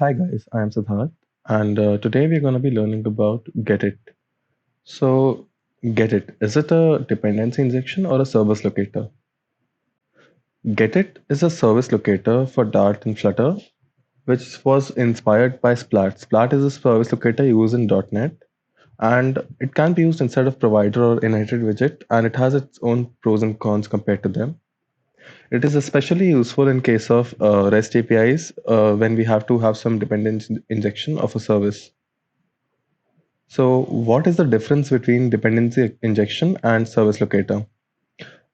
Hi guys, I am Siddharth, and today we're going to be learning about Get It. So, Get It, is it a dependency injection or a service locator? Get It is a service locator for Dart and Flutter, which was inspired by Splat. Splat is a service locator used in .NET, and it can be used instead of provider or inherited widget, and it has its own pros and cons compared to them. It is especially useful in case of REST APIs when we have to have some dependency injection of a service. So, what is the difference between dependency injection and service locator?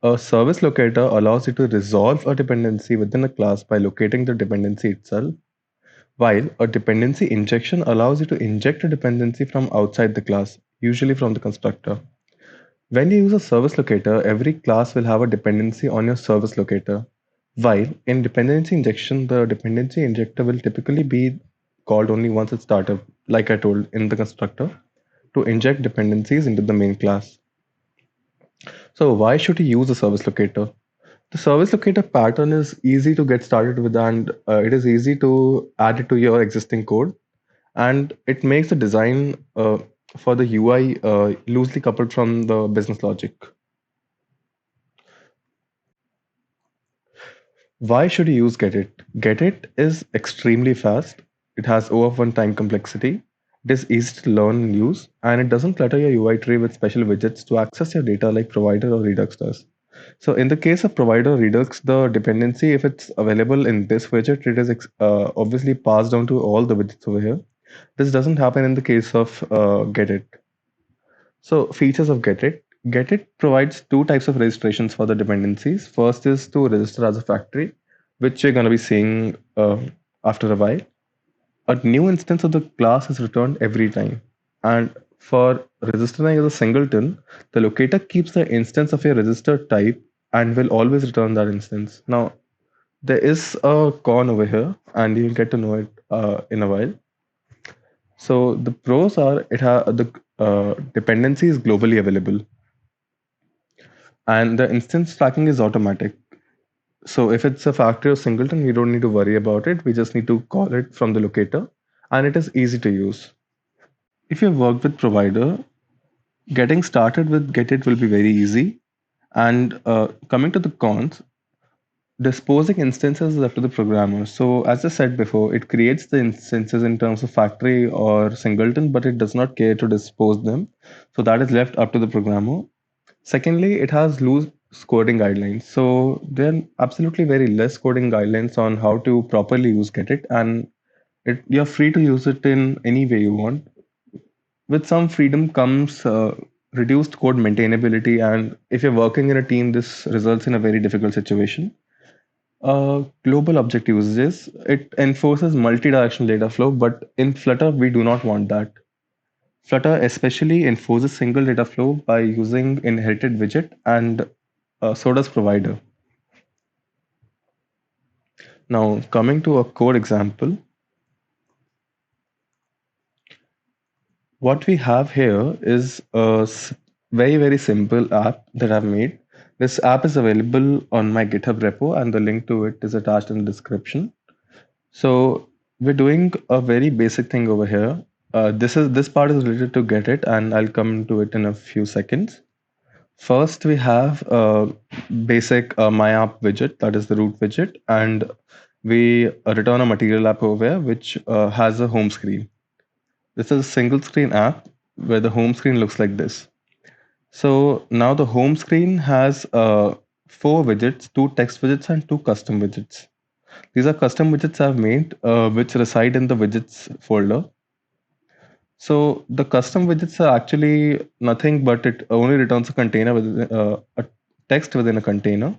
A service locator allows you to resolve a dependency within a class by locating the dependency itself, while a dependency injection allows you to inject a dependency from outside the class, usually from the constructor. When you use a service locator, every class will have a dependency on your service locator, while in dependency injection, the dependency injector will typically be called only once it's started, like I told in the constructor, to inject dependencies into the main class. So why should you use a service locator? The service locator pattern is easy to get started with, and it is easy to add it to your existing code, and it makes the design for the UI loosely coupled from the business logic. Why should you use Getit? Getit is extremely fast. It has O(1) time complexity. It is easy to learn and use, and it doesn't clutter your UI tree with special widgets to access your data like Provider or Redux does. So in the case of Provider Redux, the dependency, if it's available in this widget, it is obviously passed down to all the widgets over here. This doesn't happen in the case of Getit. So features of Getit. Getit provides two types of registrations for the dependencies. First is to register as a factory, which you're going to be seeing after a while. A new instance of the class is returned every time. And for registering as a singleton, the locator keeps the instance of your register type and will always return that instance. Now, there is a con over here, and you'll get to know it in a while. So the pros are the dependency is globally available, and the instance tracking is automatic. So if it's a factory or singleton, we don't need to worry about it. We just need to call it from the locator, and it is easy to use. If you've worked with provider, getting started with Getit will be very easy. And coming to the cons, disposing instances is up to the programmer. So as I said before, it creates the instances in terms of factory or singleton, but it does not care to dispose them. So that is left up to the programmer. Secondly, it has loose coding guidelines. So there are absolutely very less coding guidelines on how to properly use Getit, and you're free to use it in any way you want. With some freedom comes reduced code maintainability, and if you're working in a team, this results in a very difficult situation. Global object uses it enforces multi-directional data flow, but in Flutter we do not want that. Flutter especially enforces single data flow by using inherited widget, and so does provider. Now coming to a code example, what we have here is a very simple app that I've made. This app is available on my GitHub repo, and the link to it is attached in the description. So we're doing a very basic thing over here. This part is related to Get It, and I'll come to it in a few seconds. First, we have a basic my app widget, that is the root widget, and we return a material app over here, which has a home screen. This is a single screen app where the home screen looks like this. So now the home screen has four widgets, two text widgets and two custom widgets. These are custom widgets I've made, which reside in the widgets folder. So the custom widgets are actually nothing but it only returns a container with a text within a container.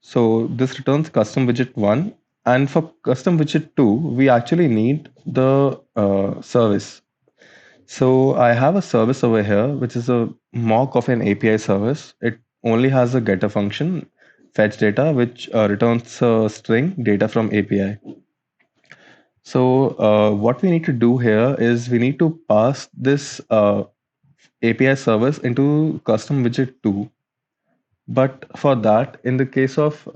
So this returns custom widget 1. And for custom widget 2, we actually need the service. So I have a service over here, which is a mock of an API service. It only has a getter function, fetch data, which returns a string data from API. So what we need to do here is we need to pass this API service into custom widget 2. But for that, in the case of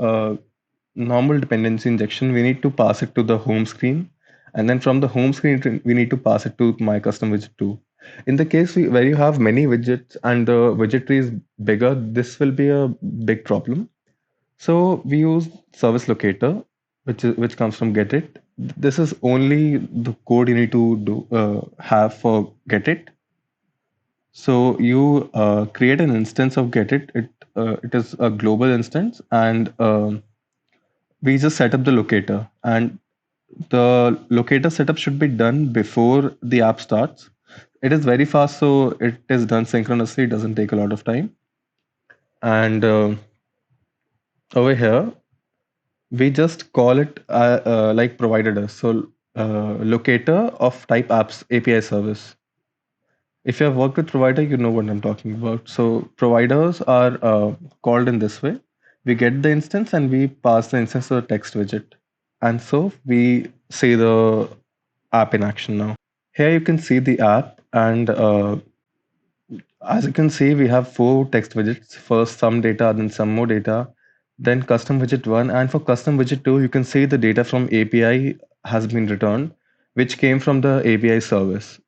normal dependency injection, we need to pass it to the home screen. And then from the home screen, we need to pass it to my custom widget too. In the case where you have many widgets and the widget tree is bigger, this will be a big problem. So we use service locator, which comes from Getit. This is only the code you need to have for Getit. So you create an instance of Getit. It is a global instance, and we just set up the locator. And the locator setup should be done before the app starts. It is very fast, so it is done synchronously. It doesn't take a lot of time. And over here, we just call it like provided us. So locator of type apps API service. If you have worked with provider, you know what I'm talking about. So providers are called in this way. We get the instance and we pass the instance to the text widget. And so we see the app in action now. Here you can see the app, and as you can see, we have four text widgets. First, some data, then some more data, then custom widget one. And for custom widget two, you can see the data from API has been returned, which came from the API service.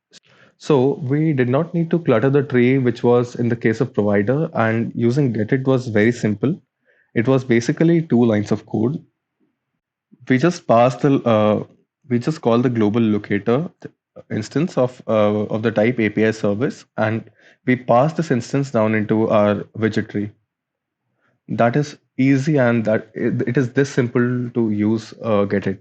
So we did not need to clutter the tree, which was in the case of provider, and using getit was very simple. It was basically two lines of code. We just pass the we just call the global locator instance of the type API service, and we pass this instance down into our widget tree. That is easy, and it is this simple to use Getit.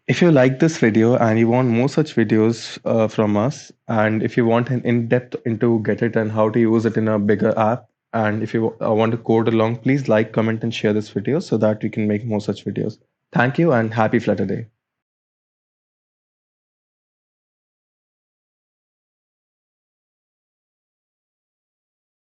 If you like this video and you want more such videos from us, and if you want an in-depth into Getit and how to use it in a bigger app, and if you want to code along, please like, comment, and share this video so that we can make more such videos. Thank you and happy Flutter Day.